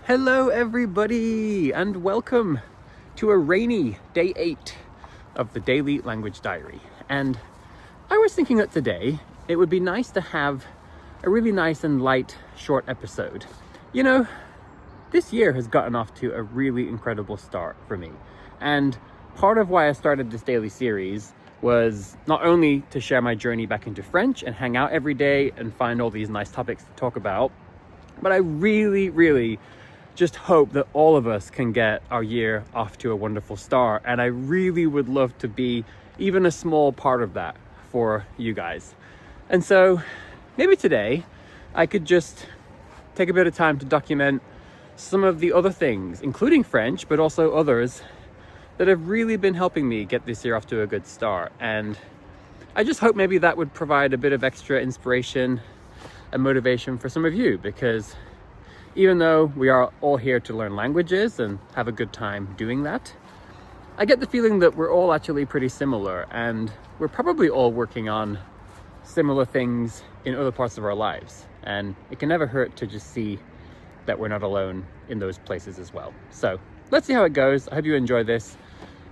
Hello everybody and welcome to a rainy day 8 of the Daily Language Diary. And I was thinking that today it would be nice to have a really nice and light short episode. You know, this year has gotten off to a really incredible start for me. And part of why I started this daily series was not only to share my journey back into French and hang out every day and find all these nice topics to talk about, but I really just hope that all of us can get our year off to a wonderful start. And I really would love to be even a small part of that for you guys. And so maybe today I could just take a bit of time to document some of the other things, including French, but also others that have really been helping me get this year off to a good start. And I just hope maybe that would provide a bit of extra inspiration and motivation for some of you, because even though we are all here to learn languages and have a good time doing that, I get the feeling that we're all actually pretty similar, and we're probably all working on similar things in other parts of our lives. And it can never hurt to just see that we're not alone in those places as well. So let's see how it goes. I hope you enjoy this.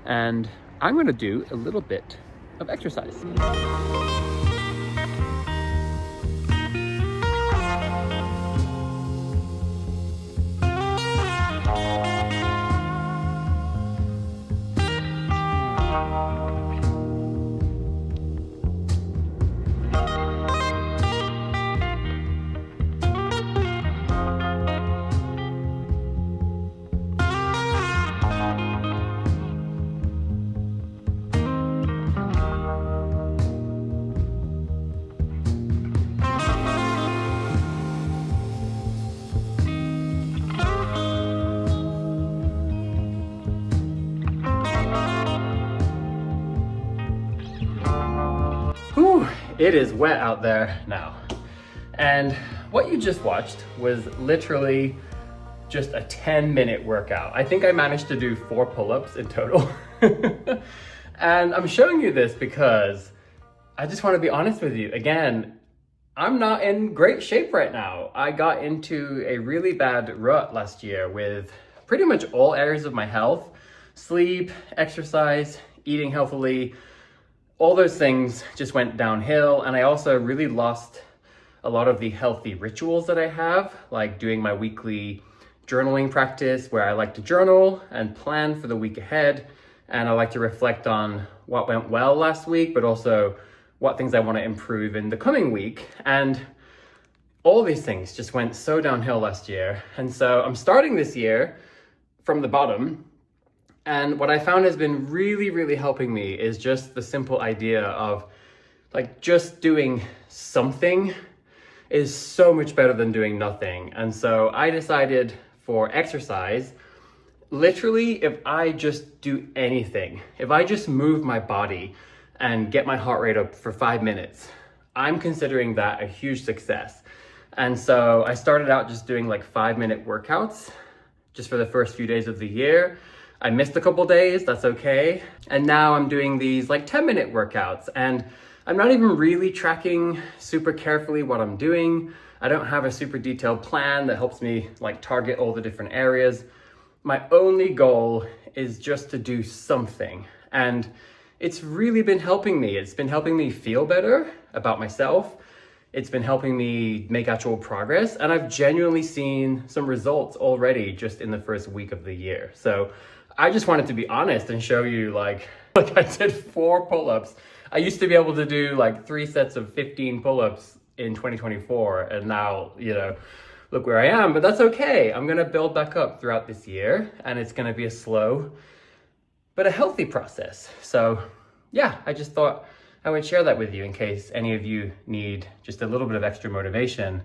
And I'm going to do a little bit of exercise. Whew, it is wet out there now. And what you just watched was literally just a 10-minute workout. I think I managed to do 4 pull-ups in total. And I'm showing you this because I just want to be honest with you. Again, I'm not in great shape right now. I got into a really bad rut last year with pretty much all areas of my health: sleep, exercise, eating healthily. All those things just went downhill, and I also really lost a lot of the healthy rituals that I have, like doing my weekly journaling practice where I like to journal and plan for the week ahead, and I like to reflect on what went well last week, but also what things I want to improve in the coming week. And all these things just went so downhill last year, and so I'm starting this year from the bottom. And what I found has been really helping me is just the simple idea of like just doing something is so much better than doing nothing. And so I decided for exercise, literally, if I just do anything, if I just move my body and get my heart rate up for 5 minutes, I'm considering that a huge success. And so I started out just doing like 5-minute workouts just for the first few days of the year. I missed a couple days, that's okay. And now I'm doing these like 10-minute workouts, and I'm not even really tracking super carefully what I'm doing. I don't have a super detailed plan that helps me like target all the different areas. My only goal is just to do something. And it's really been helping me. It's been helping me feel better about myself. It's been helping me make actual progress. And I've genuinely seen some results already just in the first week of the year. So I just wanted to be honest and show you like I did 4 pull-ups. I used to be able to do like 3 sets of 15 pull-ups in 2024. And now, you know, look where I am, but that's okay. I'm going to build back up throughout this year, and it's going to be a slow, but a healthy process. So yeah, I just thought I would share that with you in case any of you need just a little bit of extra motivation.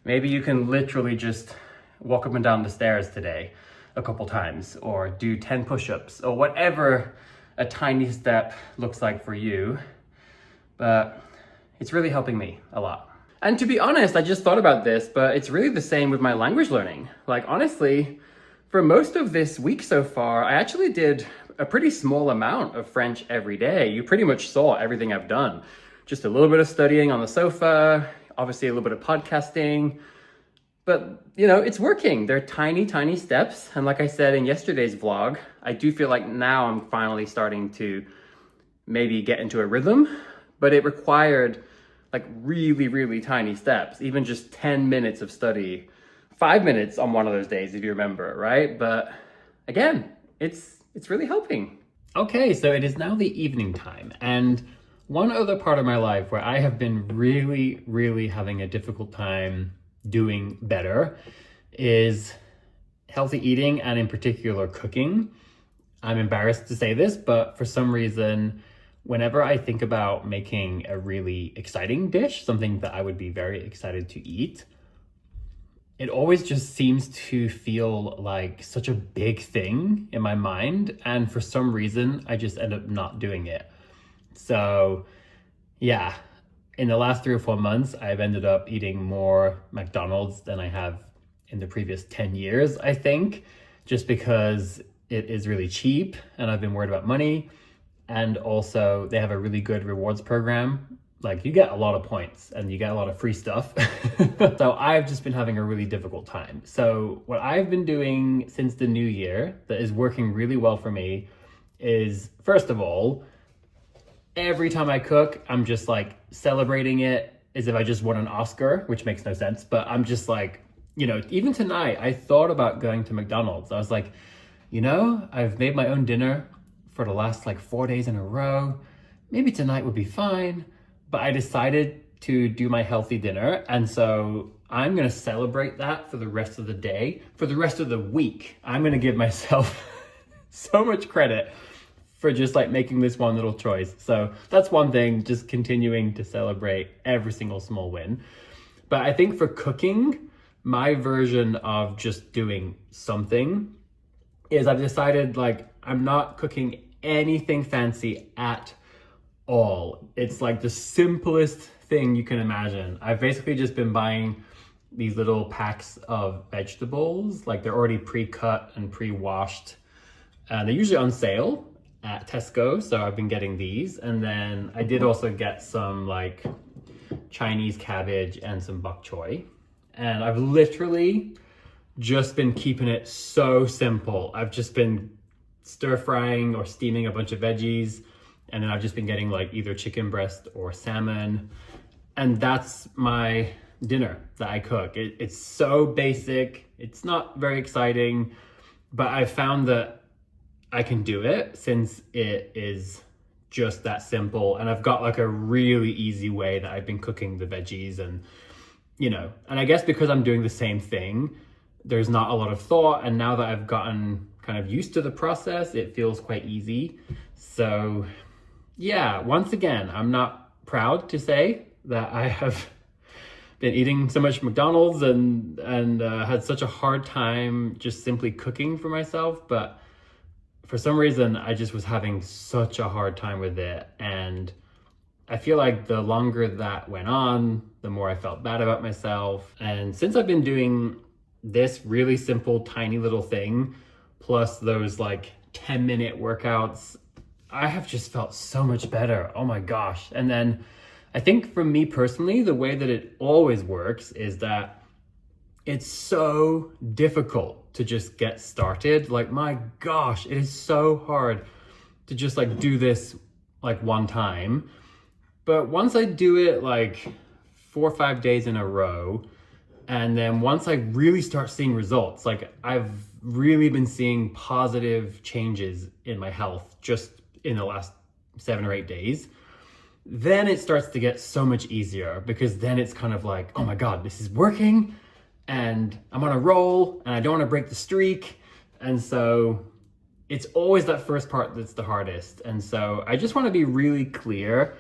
Maybe you can literally just walk up and down the stairs today a couple times, or do 10 push-ups, or whatever a tiny step looks like for you. But it's really helping me a lot. And to be honest, I just thought about this, but it's really the same with my language learning. Like honestly, for most of this week so far, I actually did a pretty small amount of French every day. You pretty much saw everything I've done. Just a little bit of studying on the sofa, obviously a little bit of podcasting, But, you know, it's working. They're tiny, tiny steps. And like I said in yesterday's vlog, I do feel like now I'm finally starting to maybe get into a rhythm, but it required like really, really tiny steps, even just 10 minutes of study, 5 minutes on one of those days, if you remember, right? But again, it's really helping. Okay, so it is now the evening time, and one other part of my life where I have been really, really having a difficult time doing better is healthy eating, and in particular cooking. I'm embarrassed to say this, but for some reason, whenever I think about making a really exciting dish, something that I would be very excited to eat, it always just seems to feel like such a big thing in my mind. And for some reason, I just end up not doing it. So yeah, in the last 3 or 4 months, I've ended up eating more McDonald's than I have in the previous 10 years, I think, just because it is really cheap and I've been worried about money. And also they have a really good rewards program. Like, you get a lot of points and you get a lot of free stuff. So I've just been having a really difficult time. So what I've been doing since the new year that is working really well for me is, first of all, every time I cook, I'm just like celebrating it as if I just won an Oscar, which makes no sense. But I'm just like, you know, even tonight, I thought about going to McDonald's. I was like, you know, I've made my own dinner for the last like 4 days in a row. Maybe tonight would be fine. But I decided to do my healthy dinner. And so I'm gonna celebrate that for the rest of the day. For the rest of the week, I'm gonna give myself so much credit for just like making this one little choice. So that's one thing, just continuing to celebrate every single small win. But I think for cooking, my version of just doing something is I've decided like I'm not cooking anything fancy at all. It's like the simplest thing you can imagine. I've basically just been buying these little packs of vegetables, like they're already pre-cut and pre-washed. They're usually on sale at Tesco, so I've been getting these. And then I did also get some like Chinese cabbage and some bok choy. And I've literally just been keeping it so simple. I've just been stir frying or steaming a bunch of veggies, and then I've just been getting like either chicken breast or salmon. And that's my dinner that I cook. It's so basic. It's not very exciting, but I found that I can do it since it is just that simple. And I've got like a really easy way that I've been cooking the veggies, and, you know, and I guess because I'm doing the same thing, there's not a lot of thought. And now that I've gotten kind of used to the process, it feels quite easy. So yeah, once again, I'm not proud to say that I have been eating so much McDonald's and had such a hard time just simply cooking for myself. But for some reason, I just was having such a hard time with it. And I feel like the longer that went on, the more I felt bad about myself. And since I've been doing this really simple, tiny little thing, plus those like 10-minute workouts, I have just felt so much better. Oh my gosh. And then I think for me personally, the way that it always works is that it's so difficult to just get started. Like, my gosh, it is so hard to just like do this like one time. But once I do it like 4 or 5 days in a row, and then once I really start seeing results, like I've really been seeing positive changes in my health just in the last 7 or 8 days, then it starts to get so much easier, because then it's kind of like, oh my God, this is working and I'm on a roll and I don't want to break the streak. And so it's always that first part that's the hardest. And so I just want to be really clear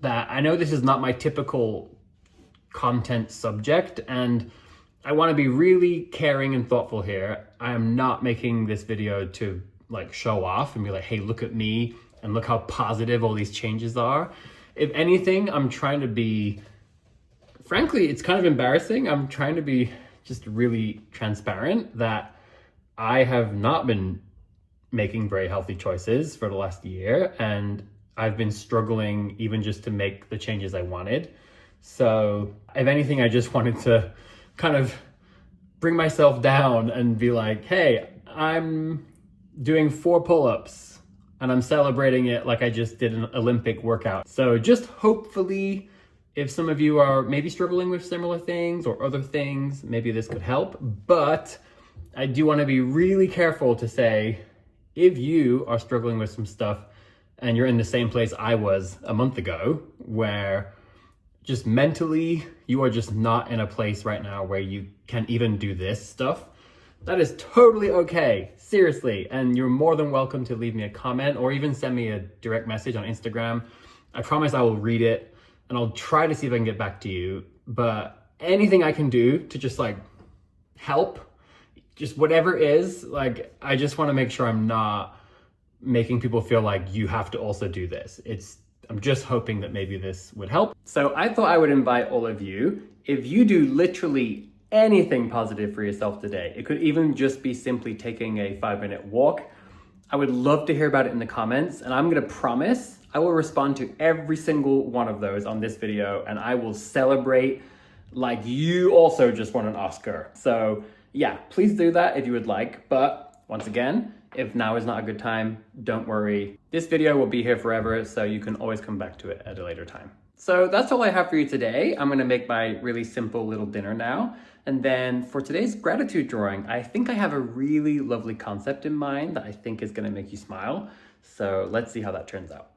that I know this is not my typical content subject, and I want to be really caring and thoughtful here. I am not making this video to like show off and be like, hey, look at me and look how positive all these changes are. If anything, I'm trying to be, frankly, it's kind of embarrassing. I'm trying to be just really transparent that I have not been making very healthy choices for the last year, and I've been struggling even just to make the changes I wanted. So if anything, I just wanted to kind of bring myself down and be like, hey, I'm doing 4 pull-ups and I'm celebrating it like I just did an Olympic workout. So just hopefully, if some of you are maybe struggling with similar things or other things, maybe this could help. But I do want to be really careful to say, if you are struggling with some stuff and you're in the same place I was a month ago, where just mentally you are just not in a place right now where you can even do this stuff, that is totally okay, seriously. And you're more than welcome to leave me a comment or even send me a direct message on Instagram. I promise I will read it and I'll try to see if I can get back to you. But anything I can do to just like help, just whatever it is, like, I just want to make sure I'm not making people feel like you have to also do this. I'm just hoping that maybe this would help. So I thought I would invite all of you, if you do literally anything positive for yourself today, it could even just be simply taking a 5-minute walk. I would love to hear about it in the comments, and I'm gonna promise I will respond to every single one of those on this video, and I will celebrate like you also just won an Oscar. So yeah, please do that if you would like. But once again, if now is not a good time, don't worry. This video will be here forever, so you can always come back to it at a later time. So that's all I have for you today. I'm gonna make my really simple little dinner now. And then for today's gratitude drawing, I think I have a really lovely concept in mind that I think is gonna make you smile. So let's see how that turns out.